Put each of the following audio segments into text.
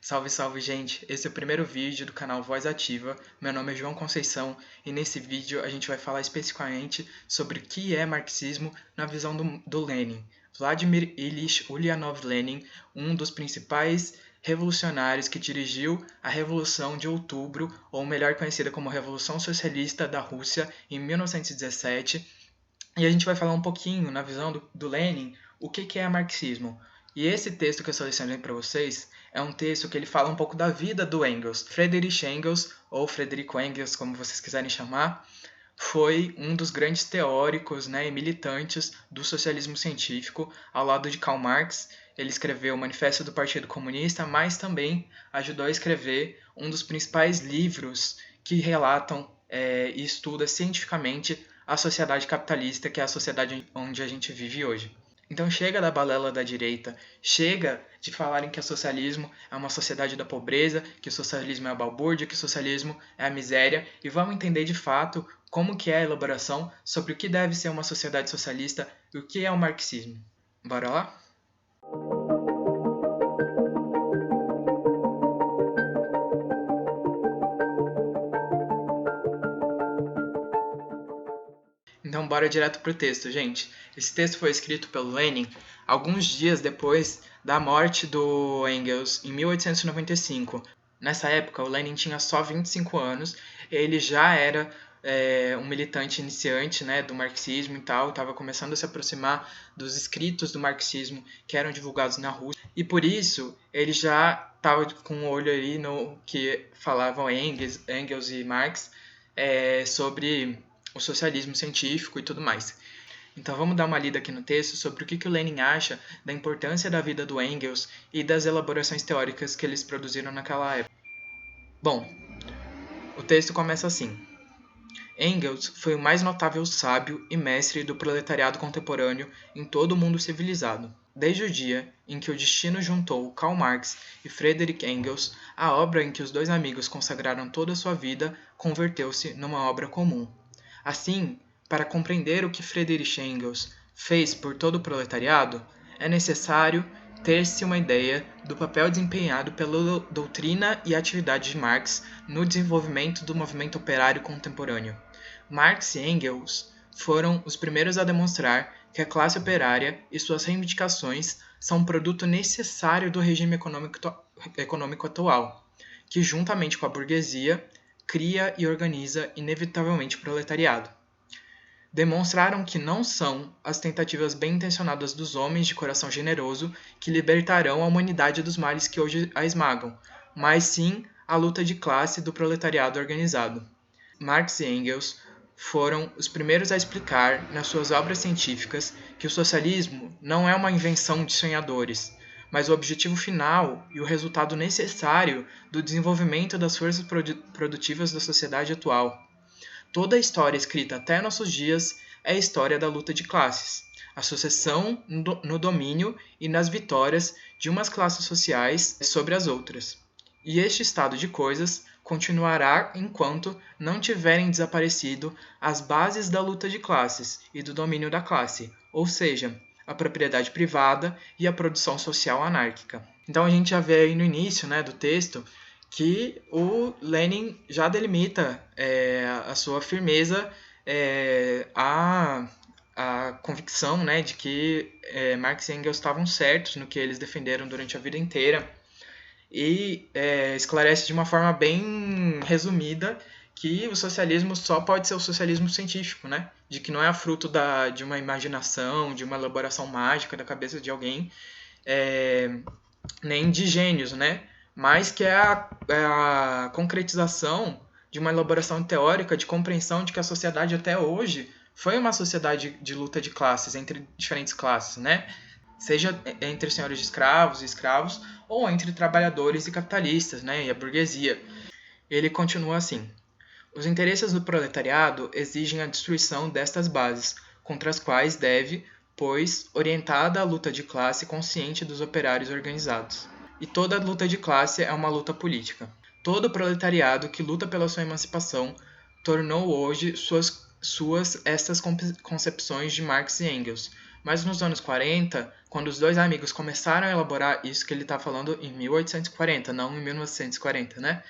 Salve, salve, gente! Esse é o primeiro vídeo do canal Voz Ativa. Meu nome é João Conceição e nesse vídeo a gente vai falar especificamente sobre o que é marxismo na visão do Lenin. Vladimir Ilyich Ulyanov Lenin, um dos principais revolucionários que dirigiu a Revolução de Outubro, ou melhor conhecida como Revolução Socialista da Rússia, em 1917. E a gente vai falar um pouquinho, na visão do Lenin, o que é marxismo. E esse texto que eu selecionei para vocês é um texto que ele fala um pouco da vida do Engels. Friedrich Engels, ou Frederico Engels, como vocês quiserem chamar, foi um dos grandes teóricos, e militantes do socialismo científico, ao lado de Karl Marx. Ele escreveu o Manifesto do Partido Comunista, mas também ajudou a escrever um dos principais livros que relatam e estuda cientificamente a sociedade capitalista, que é a sociedade onde a gente vive hoje. Então chega da balela da direita, chega de falarem que o socialismo é uma sociedade da pobreza, que o socialismo é a balbúrdia, que o socialismo é a miséria, e vamos entender de fato como que é a elaboração sobre o que deve ser uma sociedade socialista e o que é o marxismo. Bora lá? Então bora direto pro texto, gente. Esse texto foi escrito pelo Lenin alguns dias depois da morte do Engels, em 1895. Nessa época, o Lenin tinha só 25 anos, ele já era um militante iniciante, do marxismo e tal, estava começando a se aproximar dos escritos do marxismo que eram divulgados na Rússia, e por isso ele já estava com um olho aí no que falavam Engels e Marx sobre o socialismo científico e tudo mais. Então vamos dar uma lida aqui no texto sobre o que o Lenin acha da importância da vida do Engels e das elaborações teóricas que eles produziram naquela época. Bom, o texto começa assim. Engels foi o mais notável sábio e mestre do proletariado contemporâneo em todo o mundo civilizado. Desde o dia em que o destino juntou Karl Marx e Friedrich Engels, a obra em que os dois amigos consagraram toda a sua vida converteu-se numa obra comum. Assim, para compreender o que Friedrich Engels fez por todo o proletariado, é necessário ter-se uma ideia do papel desempenhado pela doutrina e atividade de Marx no desenvolvimento do movimento operário contemporâneo. Marx e Engels foram os primeiros a demonstrar que a classe operária e suas reivindicações são um produto necessário do regime econômico atual, que, juntamente com a burguesia, cria e organiza inevitavelmente o proletariado. Demonstraram que não são as tentativas bem-intencionadas dos homens de coração generoso que libertarão a humanidade dos males que hoje a esmagam, mas sim a luta de classe do proletariado organizado. Marx e Engels foram os primeiros a explicar, nas suas obras científicas, que o socialismo não é uma invenção de sonhadores, mas o objetivo final e o resultado necessário do desenvolvimento das forças produtivas da sociedade atual. Toda a história escrita até nossos dias é a história da luta de classes, a sucessão no domínio e nas vitórias de umas classes sociais sobre as outras. E este estado de coisas continuará enquanto não tiverem desaparecido as bases da luta de classes e do domínio da classe, ou seja, a propriedade privada e a produção social anárquica. Então a gente já vê aí no início do texto que o Lenin já delimita a sua firmeza, a convicção de que Marx e Engels estavam certos no que eles defenderam durante a vida inteira, e esclarece de uma forma bem resumida que o socialismo só pode ser o socialismo científico, de que não é fruto de uma imaginação, de uma elaboração mágica da cabeça de alguém, nem de gênios, mas que é a concretização de uma elaboração teórica de compreensão de que a sociedade até hoje foi uma sociedade de luta de classes, entre diferentes classes, seja entre senhores de escravos e escravos, ou entre trabalhadores e capitalistas, e a burguesia. Ele continua assim. Os interesses do proletariado exigem a destruição destas bases, contra as quais deve, pois, orientada a luta de classe consciente dos operários organizados. E toda luta de classe é uma luta política. Todo proletariado que luta pela sua emancipação tornou hoje suas estas concepções de Marx e Engels, Mas nos anos 40, quando os dois amigos começaram a elaborar isso que ele está falando em 1840, não em 1940, né?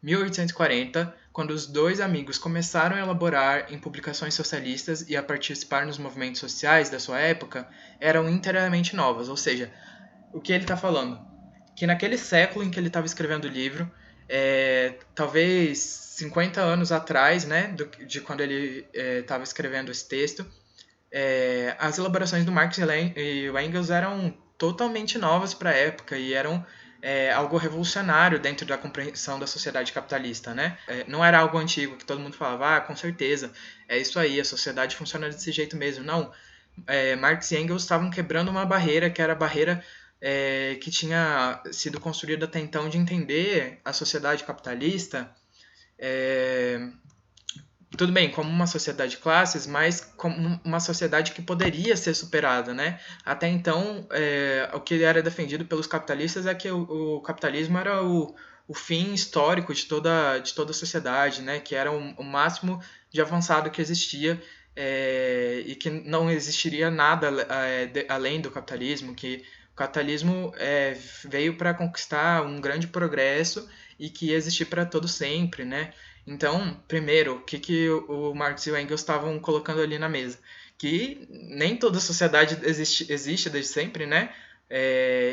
1840, quando os dois amigos começaram a elaborar em publicações socialistas e a participar nos movimentos sociais da sua época, eram inteiramente novas. Ou seja, o que ele está falando? Que naquele século em que ele estava escrevendo o livro, talvez 50 anos atrás, né, de quando ele estava escrevendo esse texto, as elaborações do Marx e o Engels eram totalmente novas para a época e eram algo revolucionário dentro da compreensão da sociedade capitalista, né? Não era algo antigo que todo mundo falava, com certeza, é isso aí, a sociedade funciona desse jeito mesmo. Não, Marx e Engels estavam quebrando uma barreira que era a barreira que tinha sido construída até então de entender a sociedade capitalista, tudo bem, como uma sociedade de classes, mas como uma sociedade que poderia ser superada, né? Até então, o que era defendido pelos capitalistas é que o capitalismo era o fim histórico de toda a sociedade, né? Que era o máximo de avançado que existia, e que não existiria nada além do capitalismo, que o capitalismo veio para conquistar um grande progresso e que ia existir para todo sempre, né? Então, primeiro, o que o Marx e o Engels estavam colocando ali na mesa? Que nem toda sociedade existe desde sempre, né?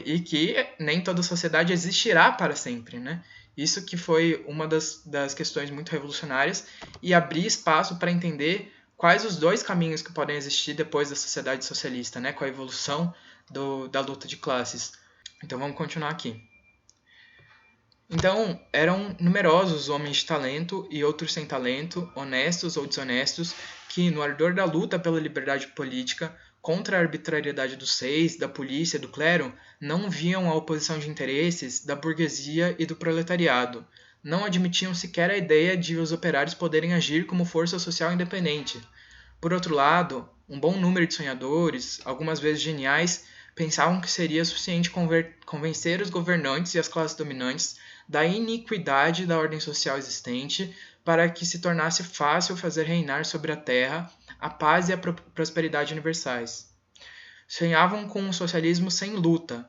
E que nem toda sociedade existirá para sempre, né? Isso que foi uma das questões muito revolucionárias e abrir espaço para entender quais os dois caminhos que podem existir depois da sociedade socialista, né? Com a evolução da luta de classes. Então, vamos continuar aqui. Então, eram numerosos homens de talento e outros sem talento, honestos ou desonestos, que, no ardor da luta pela liberdade política, contra a arbitrariedade dos reis, da polícia e do clero, não viam a oposição de interesses da burguesia e do proletariado. Não admitiam sequer a ideia de os operários poderem agir como força social independente. Por outro lado, um bom número de sonhadores, algumas vezes geniais, pensavam que seria suficiente convencer os governantes e as classes dominantes da iniquidade da ordem social existente para que se tornasse fácil fazer reinar sobre a terra a paz e a prosperidade universais. Sonhavam com um socialismo sem luta.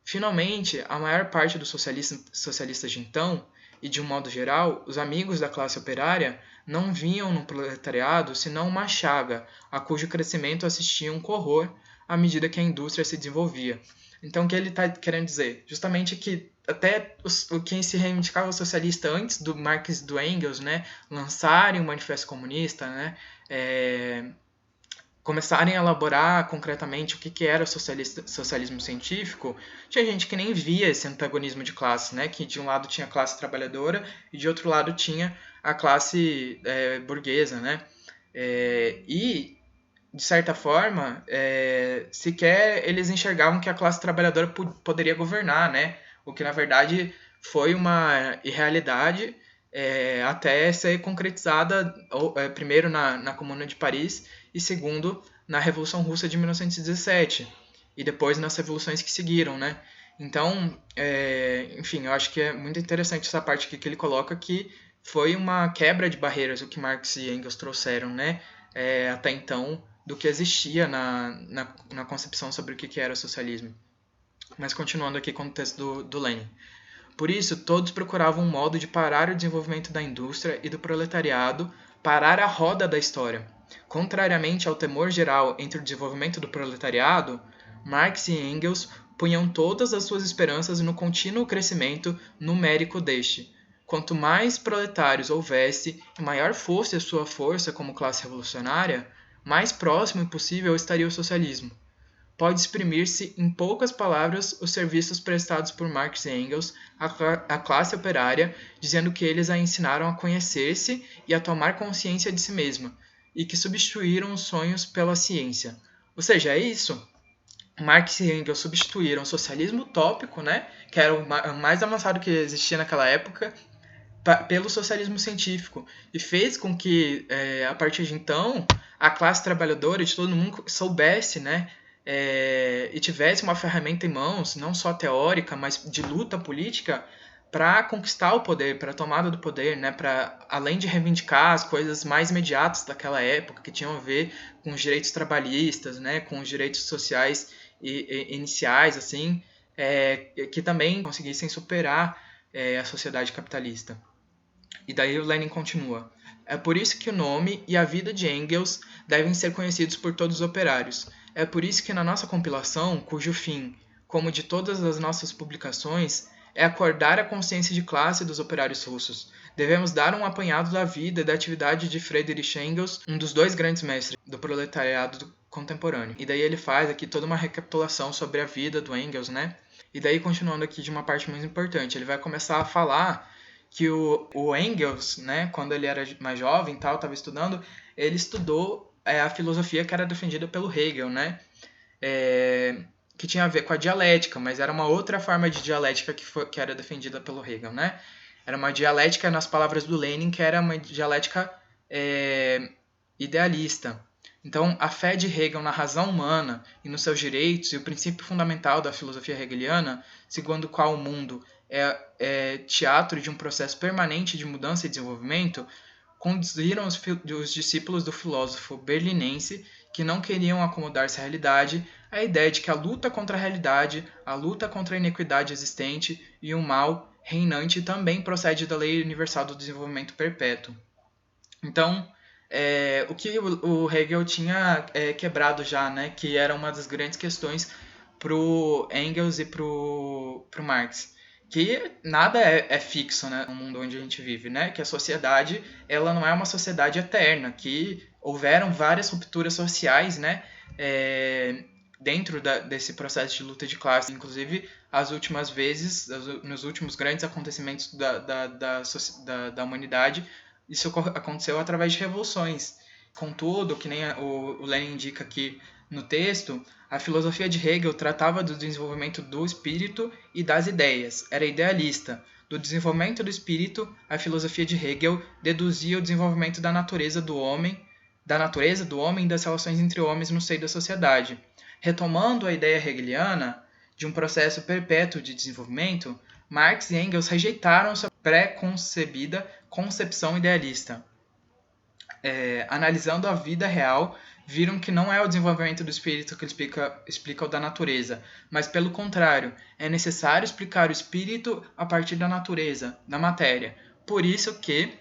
Finalmente, a maior parte dos socialistas de então, e de um modo geral, os amigos da classe operária, não viam no proletariado senão uma chaga, a cujo crescimento assistiam com horror à medida que a indústria se desenvolvia. Então, o que ele está querendo dizer? Justamente que até quem se reivindicava socialista antes do Marx e do Engels, né, lançarem o Manifesto Comunista, né, começarem a elaborar concretamente o que era o socialismo científico, tinha gente que nem via esse antagonismo de classe, né, que de um lado tinha a classe trabalhadora e de outro lado tinha a classe burguesa, né, e de certa forma, sequer eles enxergavam que a classe trabalhadora poderia governar, né? O que, na verdade, foi uma irrealidade até ser concretizada, primeiro na Comuna de Paris e segundo na Revolução Russa de 1917 e depois nas revoluções que seguiram, né? Então, enfim, eu acho que é muito interessante essa parte aqui que ele coloca que foi uma quebra de barreiras o que Marx e Engels trouxeram, né? Até então, do que existia na concepção sobre o que era o socialismo. Mas continuando aqui com o texto do Lenin. Por isso, todos procuravam um modo de parar o desenvolvimento da indústria e do proletariado, parar a roda da história. Contrariamente ao temor geral entre o desenvolvimento do proletariado, Marx e Engels punham todas as suas esperanças no contínuo crescimento numérico deste. Quanto mais proletários houvesse e maior fosse a sua força como classe revolucionária, mais próximo e possível estaria o socialismo. Pode exprimir-se em poucas palavras os serviços prestados por Marx e Engels à classe operária, dizendo que eles a ensinaram a conhecer-se e a tomar consciência de si mesma, e que substituíram os sonhos pela ciência. Ou seja, é isso. Marx e Engels substituíram o socialismo utópico, né, que era o mais avançado que existia naquela época, pelo socialismo científico e fez com que, a partir de então, a classe trabalhadora de todo mundo soubesse, né, e tivesse uma ferramenta em mãos, não só teórica, mas de luta política, para conquistar o poder, para a tomada do poder, né, para além de reivindicar as coisas mais imediatas daquela época que tinham a ver com os direitos trabalhistas, né, com os direitos sociais iniciais, assim, que também conseguissem superar a sociedade capitalista. E daí o Lenin continua. É por isso que o nome e a vida de Engels devem ser conhecidos por todos os operários. É por isso que na nossa compilação, cujo fim, como de todas as nossas publicações, é acordar a consciência de classe dos operários russos, devemos dar um apanhado da vida e da atividade de Friedrich Engels, um dos dois grandes mestres do proletariado contemporâneo. E daí ele faz aqui toda uma recapitulação sobre a vida do Engels, né? E daí, continuando aqui de uma parte muito importante, ele vai começar a falar que o Engels, né, quando ele era mais jovem e tal, estava estudando, ele estudou a filosofia que era defendida pelo Hegel, né, que tinha a ver com a dialética, mas era uma outra forma de dialética que era defendida pelo Hegel, né? Era uma dialética, nas palavras do Lenin, que era uma dialética idealista. Então, a fé de Hegel na razão humana e nos seus direitos e o princípio fundamental da filosofia hegeliana, segundo o qual o mundo é teatro de um processo permanente de mudança e desenvolvimento, conduziram os discípulos do filósofo berlinense, que não queriam acomodar-se à realidade, à ideia de que a luta contra a realidade, a luta contra a inequidade existente e o mal reinante também procede da lei universal do desenvolvimento perpétuo. Então, o que o Hegel tinha quebrado já, né, que era uma das grandes questões para o Engels e para o Marx, que nada é fixo, né, no mundo onde a gente vive, né, que a sociedade ela não é uma sociedade eterna, que houveram várias rupturas sociais, né, dentro desse processo de luta de classe, inclusive as últimas vezes, nos últimos grandes acontecimentos da humanidade, isso aconteceu através de revoluções. Contudo, que nem o Lenin indica aqui no texto, a filosofia de Hegel tratava do desenvolvimento do espírito e das ideias, era idealista. Do desenvolvimento do espírito, a filosofia de Hegel deduzia o desenvolvimento da natureza do homem e das relações entre homens no seio da sociedade. Retomando a ideia hegeliana de um processo perpétuo de desenvolvimento, Marx e Engels rejeitaram sua pré-concebida concepção idealista. Analisando a vida real, viram que não é o desenvolvimento do espírito que explica o da natureza, mas pelo contrário, é necessário explicar o espírito a partir da natureza, da matéria. Por isso que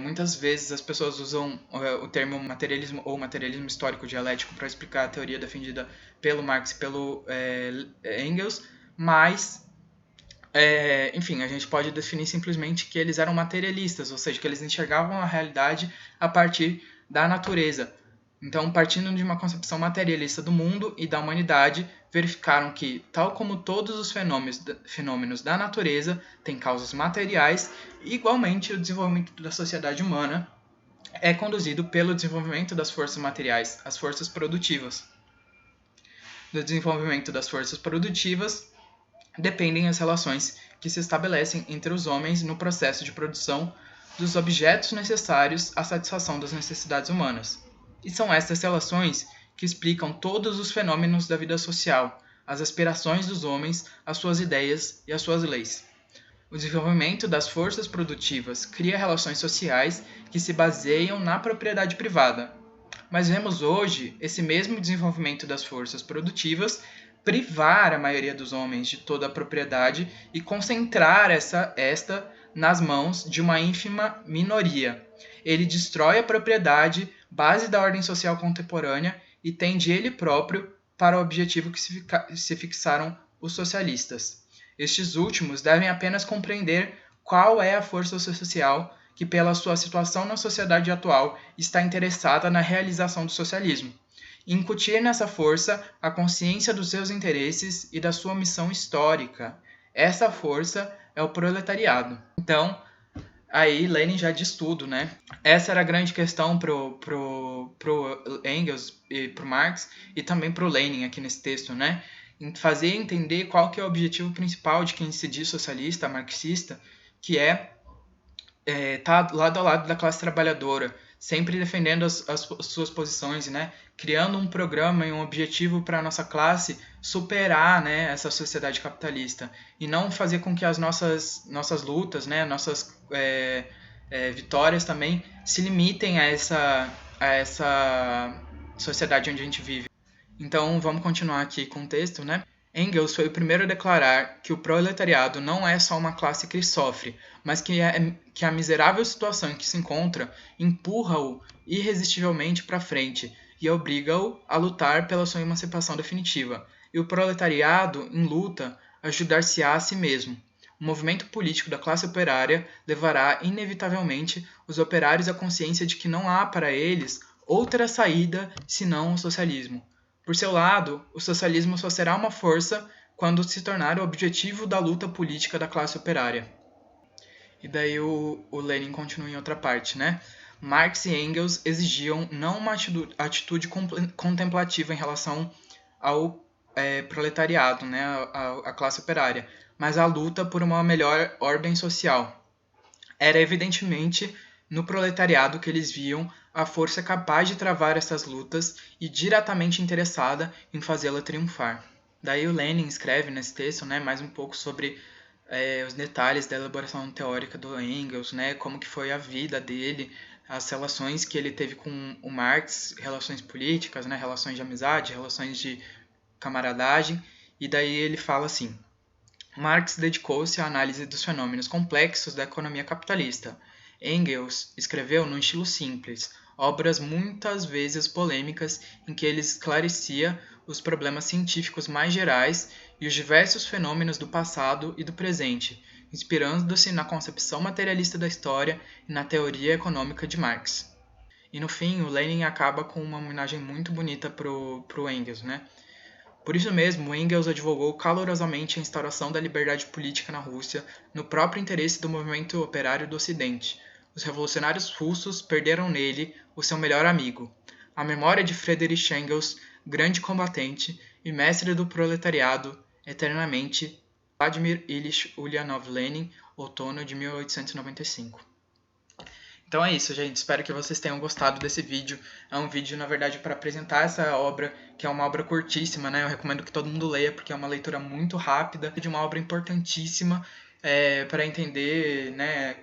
muitas vezes as pessoas usam o termo materialismo ou materialismo histórico dialético para explicar a teoria defendida pelo Marx e pelo Engels, mas enfim, a gente pode definir simplesmente que eles eram materialistas, ou seja, que eles enxergavam a realidade a partir da natureza. Então, partindo de uma concepção materialista do mundo e da humanidade, verificaram que, tal como todos os fenômenos da natureza têm causas materiais, igualmente o desenvolvimento da sociedade humana é conduzido pelo desenvolvimento das forças materiais, as forças produtivas. Do desenvolvimento das forças produtivas dependem as relações que se estabelecem entre os homens no processo de produção dos objetos necessários à satisfação das necessidades humanas. E são estas relações que explicam todos os fenômenos da vida social, as aspirações dos homens, as suas ideias e as suas leis. O desenvolvimento das forças produtivas cria relações sociais que se baseiam na propriedade privada. Mas vemos hoje esse mesmo desenvolvimento das forças produtivas privar a maioria dos homens de toda a propriedade e concentrar esta nas mãos de uma ínfima minoria. Ele destrói a propriedade, base da ordem social contemporânea, e tende ele próprio para o objetivo que se fixaram os socialistas. Estes últimos devem apenas compreender qual é a força social que, pela sua situação na sociedade atual, está interessada na realização do socialismo. Incutir nessa força a consciência dos seus interesses e da sua missão histórica. Essa força é o proletariado. Então, aí Lenin já diz tudo, né? Essa era a grande questão pro Engels e pro Marx e também pro Lenin aqui nesse texto, né? Fazer entender qual que é o objetivo principal de quem se diz socialista, marxista, que tá lado a lado da classe trabalhadora, sempre defendendo as suas posições, né, criando um programa e um objetivo para a nossa classe superar, né, essa sociedade capitalista e não fazer com que as nossas lutas, né, nossas vitórias também se limitem a essa sociedade onde a gente vive. Então, vamos continuar aqui com o texto, né? Engels foi o primeiro a declarar que o proletariado não é só uma classe que sofre, mas que a miserável situação em que se encontra empurra-o irresistivelmente para frente e obriga-o a lutar pela sua emancipação definitiva. E o proletariado, em luta, ajudar-se-á a si mesmo. O movimento político da classe operária levará inevitavelmente os operários à consciência de que não há para eles outra saída senão o socialismo. Por seu lado, o socialismo só será uma força quando se tornar o objetivo da luta política da classe operária. E daí o Lenin continua em outra parte, né? Marx e Engels exigiam não uma atitude contemplativa em relação ao proletariado, né, a classe operária, mas a luta por uma melhor ordem social. Era evidentemente no proletariado que eles viam a força capaz de travar essas lutas e diretamente interessada em fazê-la triunfar. Daí o Lenin escreve nesse texto, né, mais um pouco sobre os detalhes da elaboração teórica do Engels, né, como que foi a vida dele, as relações que ele teve com o Marx, relações políticas, né, relações de amizade, relações de camaradagem, e daí ele fala assim: Marx dedicou-se à análise dos fenômenos complexos da economia capitalista. Engels escreveu num estilo simples, obras muitas vezes polêmicas em que ele esclarecia os problemas científicos mais gerais e os diversos fenômenos do passado e do presente, inspirando-se na concepção materialista da história e na teoria econômica de Marx. E no fim, o Lenin acaba com uma homenagem muito bonita pro Engels, né? Por isso mesmo, Engels advogou calorosamente a instauração da liberdade política na Rússia, no próprio interesse do movimento operário do Ocidente. Os revolucionários russos perderam nele o seu melhor amigo. A memória de Friedrich Engels, grande combatente e mestre do proletariado, eternamente, Vladimir Ilyich Ulyanov Lenin, outono de 1895. Então é isso, gente. Espero que vocês tenham gostado desse vídeo. É um vídeo, na verdade, para apresentar essa obra, que é uma obra curtíssima, né? Eu recomendo que todo mundo leia, porque é uma leitura muito rápida, de uma obra importantíssima para entender, né,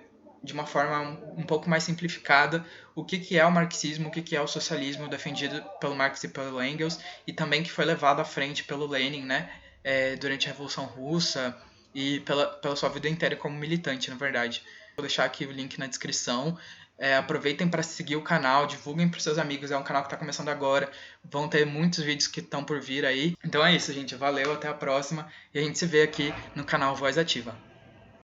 de uma forma um pouco mais simplificada o que é o marxismo, o que é o socialismo defendido pelo Marx e pelo Engels, e também que foi levado à frente pelo Lenin, né, durante a Revolução Russa e pela sua vida inteira como militante, na verdade. Vou deixar aqui o link na descrição. Aproveitem para seguir o canal, divulguem para os seus amigos. É um canal que está começando agora. Vão ter muitos vídeos que estão por vir aí. Então é isso, gente. Valeu, até a próxima. E a gente se vê aqui no canal Voz Ativa.